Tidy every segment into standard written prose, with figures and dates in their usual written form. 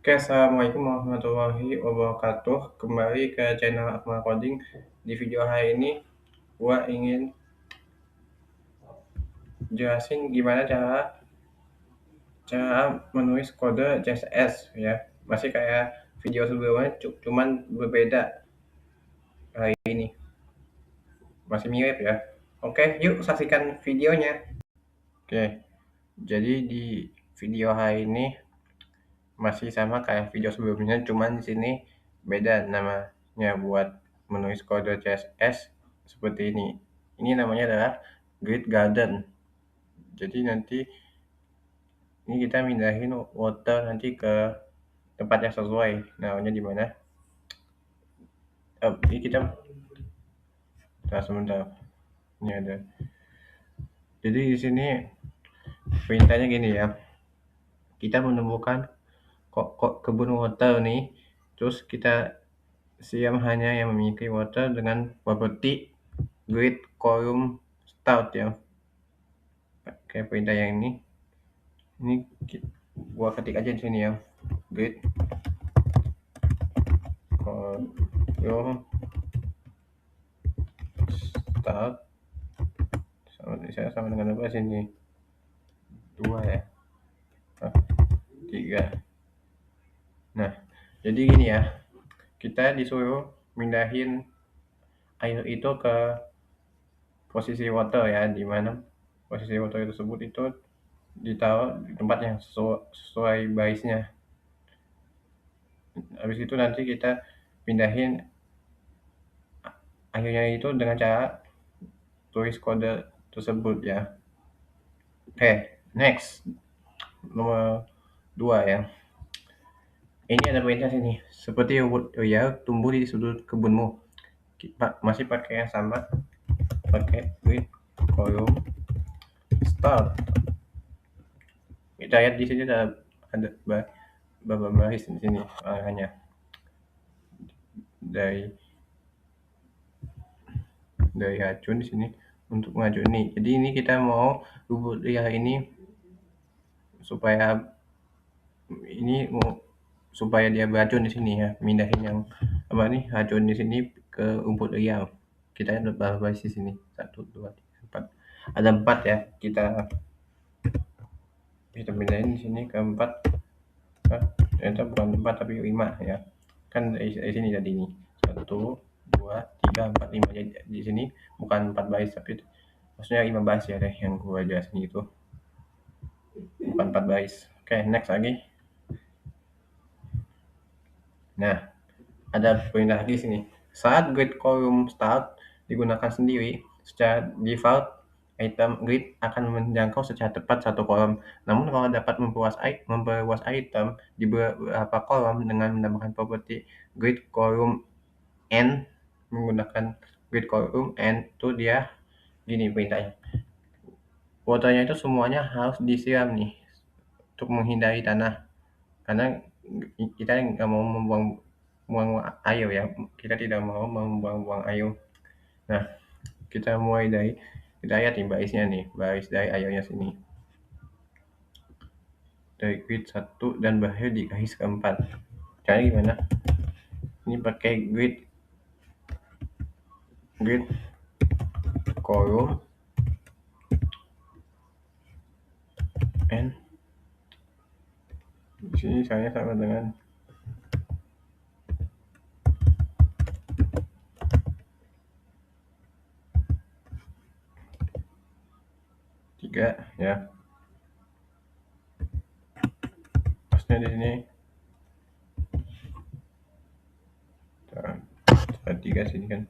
Oke, assalamualaikum warahmatullahi wabarakatuh. Kembali ke channel Akmal Coding. Di video hari ini, gua ingin jelasin gimana cara cara menulis kode CSS ya. Masih kayak video sebelumnya, cuman berbeda hari ini. Masih mirip ya. Oke, yuk saksikan videonya. Oke, jadi di video hari ini masih sama kayak video sebelumnya, cuman di sini beda namanya buat menulis kode CSS seperti ini. Ini namanya adalah grid garden. Jadi nanti ini kita mindahin water nanti ke tempat yang sesuai. Namanya di mana? Ini kita sebentar. Ini ada. Jadi di sini perintahnya gini ya. Kita menemukan kok kebun water nih. Terus kita siam hanya yang memiliki water dengan properti grid column start ya. Kayak perintah yang ini gua ketik aja di sini ya. Grid column start sama dengan apa sini? 2 ya. 3. Nah, jadi gini ya. Kita disuruh mindahin air itu ke posisi water ya, di mana posisi water tersebut itu ditaruh di tempat yang sesuai barisnya. Habis itu nanti kita pindahin akhirnya itu dengan cara tulis kode tersebut ya. Oke, next. Nomor 2 ya. Ini ada perintah sini. Seperti rumput liar tumbuh di sudut kebunmu. Masih pakai yang sama. Pakai grid column start. Kita lihat di sini ada baris di sini arahnya. Dari racun di sini untuk maju ini. Jadi ini kita mau rumput liar ini supaya dia beracun di sini ya, mindahin yang racun di sini ke rumput liar. Kita lihat baris di sini 1, 2, 3, 4. Ada 4 ya. Kita pindahin di sini ke 4. Ternyata bukan 4 tapi 5 ya. Kan dari sini tadi ini 1, 2, 3, 4, 5. Jadi di sini bukan 4 baris tapi maksudnya 5 baris ya deh yang gua jelasin itu. Bukan 4 baris. Oke, next lagi. Nah, ada perintah lagi sini. Saat grid column start digunakan sendiri, secara default item grid akan menjangkau secara tepat satu kolom. Namun kalau dapat memperluas item di beberapa kolom dengan menambahkan properti grid column n menggunakan grid column n itu dia gini perintahnya. Waternya itu semuanya harus disiram nih untuk menghindari tanah. Karena kita nggak mau membuang air ya, kita tidak mau membuang air. Nah, kita mulai dari kita lihat nih barisnya nih, baris dari airnya sini. Dari grid 1 dan berakhir di garis keempat. Caranya gimana? Ini pakai grid column n. Di sini saya sama dengan 3 ya. Pasnya di sini 3 sini kan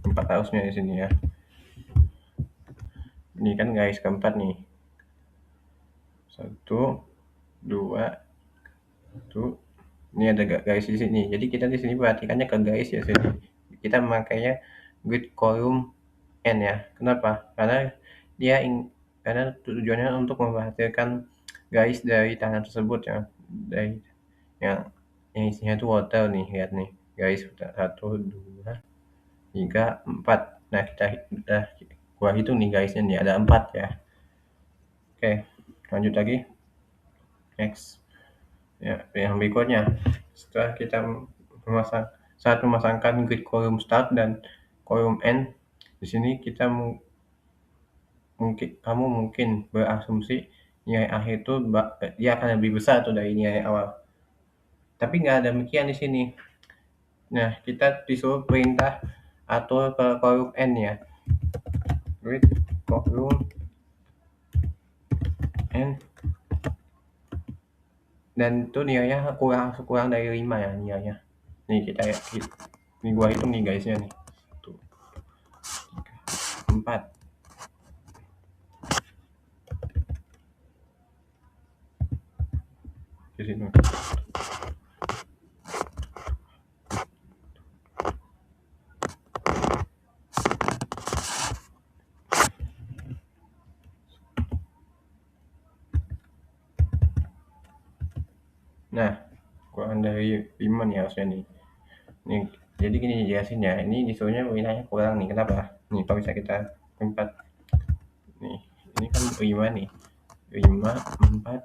4 harusnya di sini ya. Ini kan garis keempat nih. 1, 2, 1. Ini ada garis di sini. Jadi kita di sini perhatikannya ke garis ya sini. Kita memakainya grid column n ya. Kenapa? Karena tujuannya untuk memperhatikan garis dari tanah tersebut ya. Dari yang isinya itu water nih, lihat nih. Garis 1, 2, 3, 4. Nah, gua hitung nih garisnya nih ada 4 ya. Oke, lanjut lagi. Next. Ya, yang berikutnya, setelah kita memasang saat memasangkan grid kolom start dan kolom end, di sini kita mungkin berasumsi nilai akhir itu dia akan lebih besar tuh dari nilai awal. Tapi nggak ada demikian di sini. Nah, kita disuruh perintah atur ke kolom end ya. Grid kolom end, dan itu nilainya kurang kurang dari 5 ya nilainya. Nih kita ya, ini gua hitung nih guysnya nih. Tuh, 4. Di sini. Nah, kurang dari 5 nih harusnya nih. Nih, jadi gini jelasinnya, ini disuruhnya wilayahnya kurang nih. Kenapa? Nih, kalau bisa kita 4. Nih, ini kan 5 nih. 5, 4,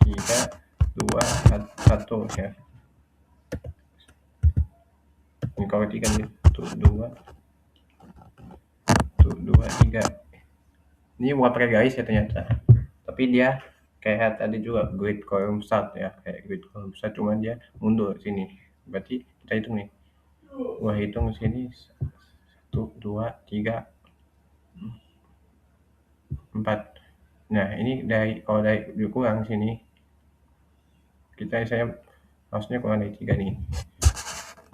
3, 2, 1 ya. Ini kalau 3 nih, tuh 2, tuh 2, 3. Ini bukan pakai garis ya ternyata. Tapi dia kayak tadi juga grid column start ya, kayak grid column start, cuman dia mundur sini. Berarti kita hitung nih. Gua hitung sini 1, 2, 3, 4. Nah, ini kalau dari kurang sini, saya harusnya kurang dari 3 nih.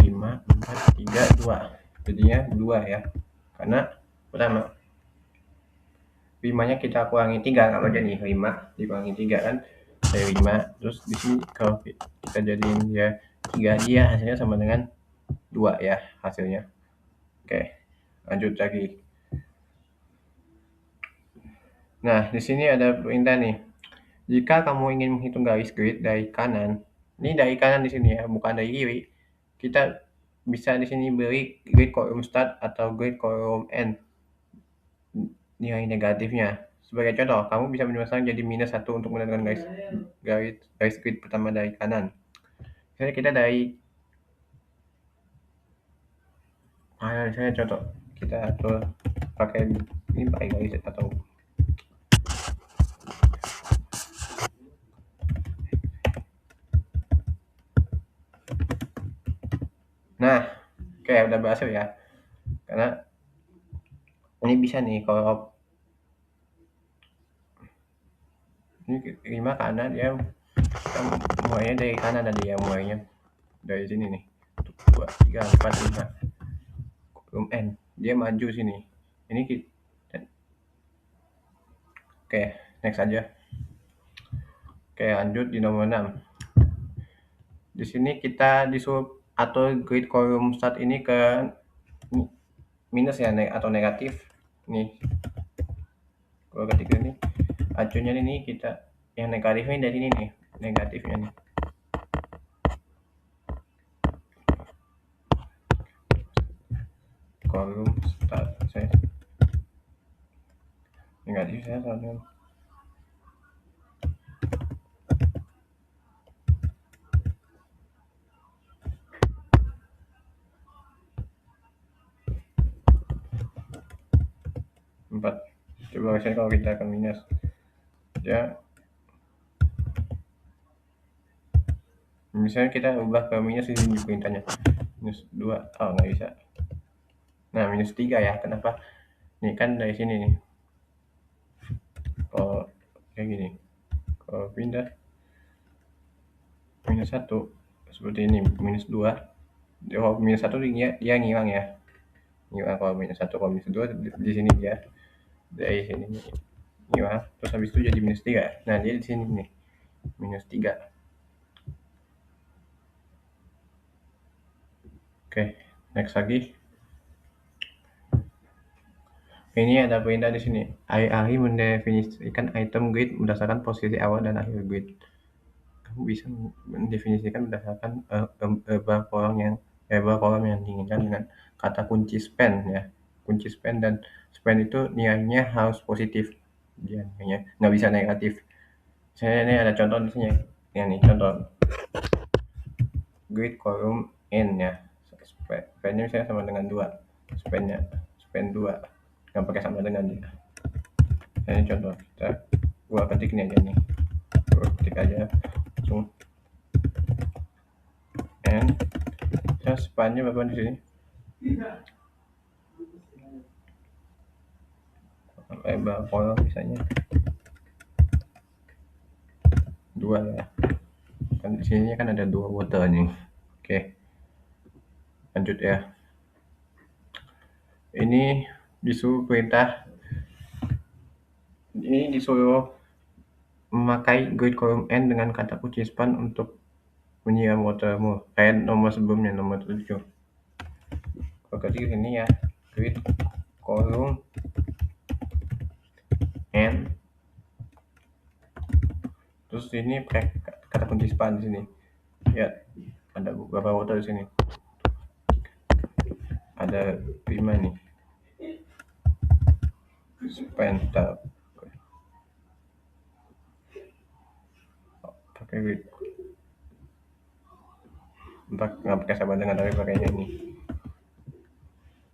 5, 4, 3, 2. Jadinya 2 ya. Karena pertama, 5-nya kita kurangi 3 nggak aja nih. 5 dikurangi 3 kan dari 5. Terus di sini kalau kita jadiin dia 3, dia hasilnya sama dengan 2 ya hasilnya. Oke, lanjut lagi. Nah, di sini ada perintah nih. Jika kamu ingin menghitung garis grid dari kanan, ini dari kanan di sini ya, bukan dari kiri. Kita bisa di sini beri grid kolom start atau grid kolom end nilai negatifnya. Sebagai contoh, kamu bisa memasang jadi -1 untuk menentukan garis grid pertama dari kanan. Misalnya kita misalnya contoh, kita atur pakai ini pakai garis atau nah, oke udah berhasil ya. Karena ini bisa nih kalau ini 5 kanan ya, kita mulainya dari kanan tadi ya, mulainya dari sini nih. 2, 3, 4, 5. Kolom N. Dia maju sini. Ini oke, next aja. Oke, lanjut di nomor 6. Di sini kita disuruh atur grid kolom start ini ke minus ya, atau negatif. Nih, kalau ketik ini acunya ini kita yang negatifnya dari sini nih, negatifnya nih. Kolom start saya negatif saya soalnya. Empat. Coba saya kalau kita akan minus ya, misalnya kita ubah ke minus ini perintahnya -2. Oh nggak bisa. Nah -3 ya, kenapa? Nih kan dari sini nih, kalau kayak gini, kalau pindah -1 seperti ini, -2. Kalau -1 dia ngilang ya, ngilang. Kalau -1, kalau -2 di sini dia dari sini ngilang, terus habis itu jadi -3. Nah dia di sini nih -3. Oke, next lagi. Ini ada perintah di sini. Alih-alih mendefinisikan item grid berdasarkan posisi awal dan akhir grid, kamu bisa mendefinisikan berdasarkan label kolom yang diinginkan dengan kata kunci span ya. Kunci span, dan span itu nilainya harus positif. Dia nilainya nggak bisa negatif. Saya ini ada contoh di sini. Ya nih contoh. grid quorum n ya, span-nya misalnya sama dengan 2, span-nya span 2 nggak pakai sama dengan dia. Ini contoh, gua ketik ini aja nih, gua ketik aja langsung n, span-nya berapa di sini, lebar kolom misalnya 2 ya, kan di sini kan ada 2 water nih. Oke, lanjut ya. Ini disuruh memakai grid column n dengan kata kunci span untuk menyiram watermu, kayak nomor sebelumnya, nomor 7. Kalau ketik sini ya, grid column n, terus ini pakai kata kunci span di sini. Ya, ada beberapa water di sini. Ada 5 nih. Span tab. Pakai grid. Nggak pakai sama dengan, tapi pakainya ini.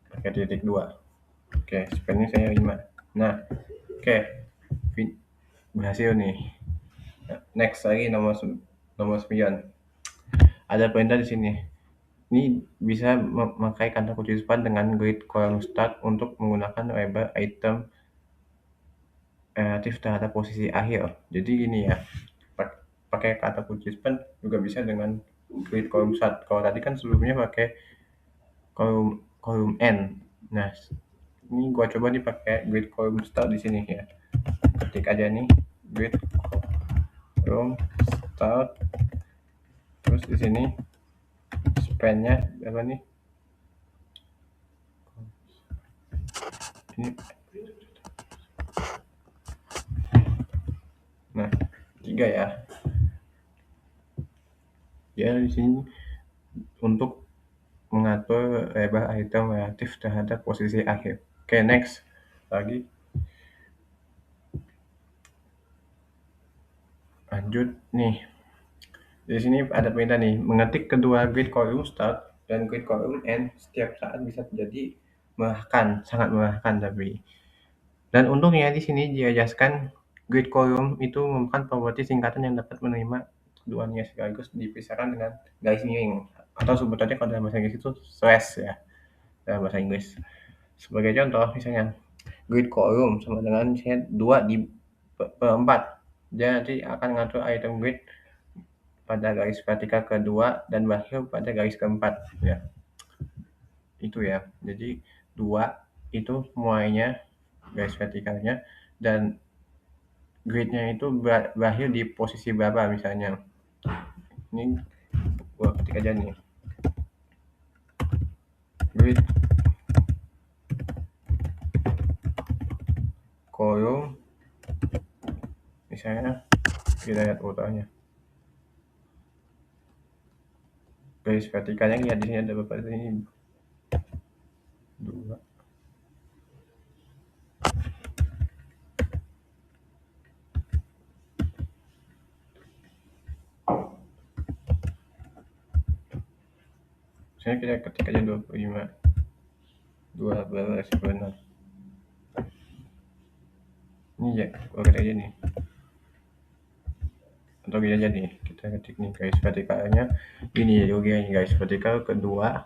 Pakai titik 2. Oke, span-nya saya 5. Nah, oke. Berhasil nih. Next lagi nomor 9. Ada perintah di sini. Ini bisa memakai kata kunci span dengan grid column start untuk menggunakan label item relatif terhadap posisi akhir. Jadi gini ya, pakai kata kunci span juga bisa dengan grid column start. Kalau tadi kan sebelumnya pakai column n. Nah, ini gua coba nih pakai grid column start di sini ya. Ketik aja nih grid column start, terus di sini span-nya apa nih, ini, nah 3 ya. Ya di sini untuk mengatur label item relatif terhadap posisi akhir. Oke, next lagi, lanjut nih. Di sini ada perintah nih, mengetik kedua grid column start dan grid column end setiap saat bisa terjadi melelahkan, sangat melelahkan tapi. Dan untungnya di sini dijelaskan grid column itu merupakan properti singkatan yang dapat menerima keduanya sekaligus dipisahkan dengan garis miring, atau sebutannya kalau dalam bahasa Inggris itu slash ya, dalam bahasa Inggris. Sebagai contoh misalnya grid column sama dengan misalnya 2 per 4. Dia nanti akan ngatur item grid pada garis vertikal kedua dan berakhir pada garis keempat ya. Itu ya. Jadi 2 itu mulainya garis vertikalnya dan gridnya itu berakhir di posisi berapa misalnya. Ini gua ketik aja nih. Grid column misalnya, kita lihat urutannya. Garis vertikalnya lihat di sini ada berapa, di sini 2. Misalnya kita ketik aja 25. 12 benar. Ini ya, gua ketik aja nih. Atau gini aja nih, kita ketik nih garis vertikalnya ini ya, oke, garis vertikal kedua.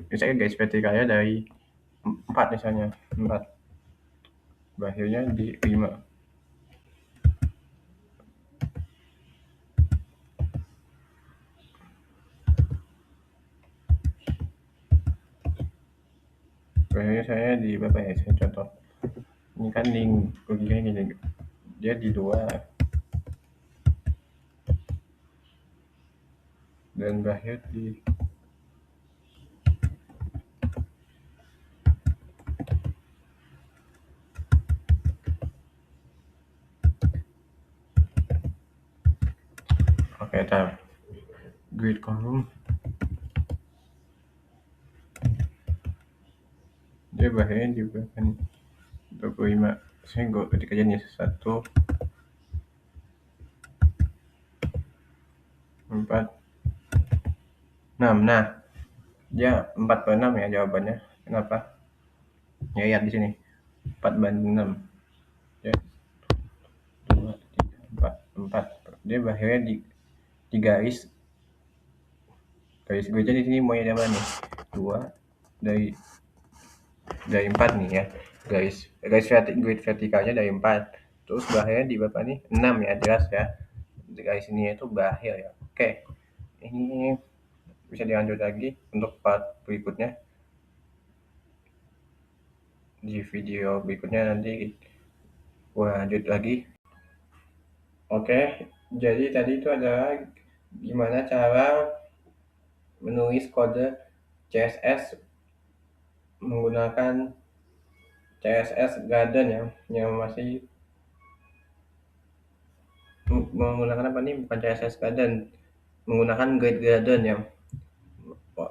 Misalnya garis vertikalnya dari 4 misalnya, 4. Berakhirnya di 5. Berakhirnya saya di berapa ya, saya contoh. Ini kan link logikanya gini, dia di 2 dan berakhir di oke, tar grid column dia berakhirnya di berapa nih, 25. Saya gue ketik aja nih 1 4 6. Nah, dia 4/6 ya jawabannya. Kenapa? Ya lihat di sini. 4/6. Ya, 2, 3, 4, 4. Dia berakhirnya di garis gue jadi di sini mau yang mana nih? 2 dari 4 nih ya. Grid vertikalnya dari 4. Terus berakhirnya di berapa nih? 6 ya, jelas ya. Di garis ini itu berakhir ya. Oke. Ini bisa dilanjut lagi untuk part berikutnya. Di video berikutnya nanti gua lanjut lagi. Oke, jadi tadi itu adalah gimana cara menulis kode CSS menggunakan CSS Garden ya, yang masih menggunakan apa nih? Bukan CSS Garden, menggunakan Grid Garden ya.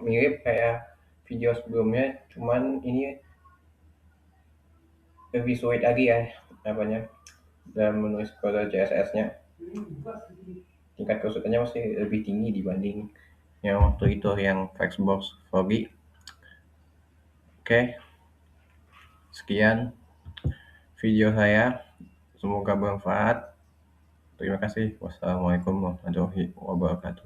Mirip kayak video sebelumnya, cuman ini lebih sulit lagi ya apanya dalam menulis kode CSS-nya. Tingkat kesulitannya masih lebih tinggi dibanding yang waktu itu yang Flexbox 4. Oke, sekian video saya. Semoga bermanfaat. Terima kasih. Wassalamualaikum warahmatullahi wabarakatuh.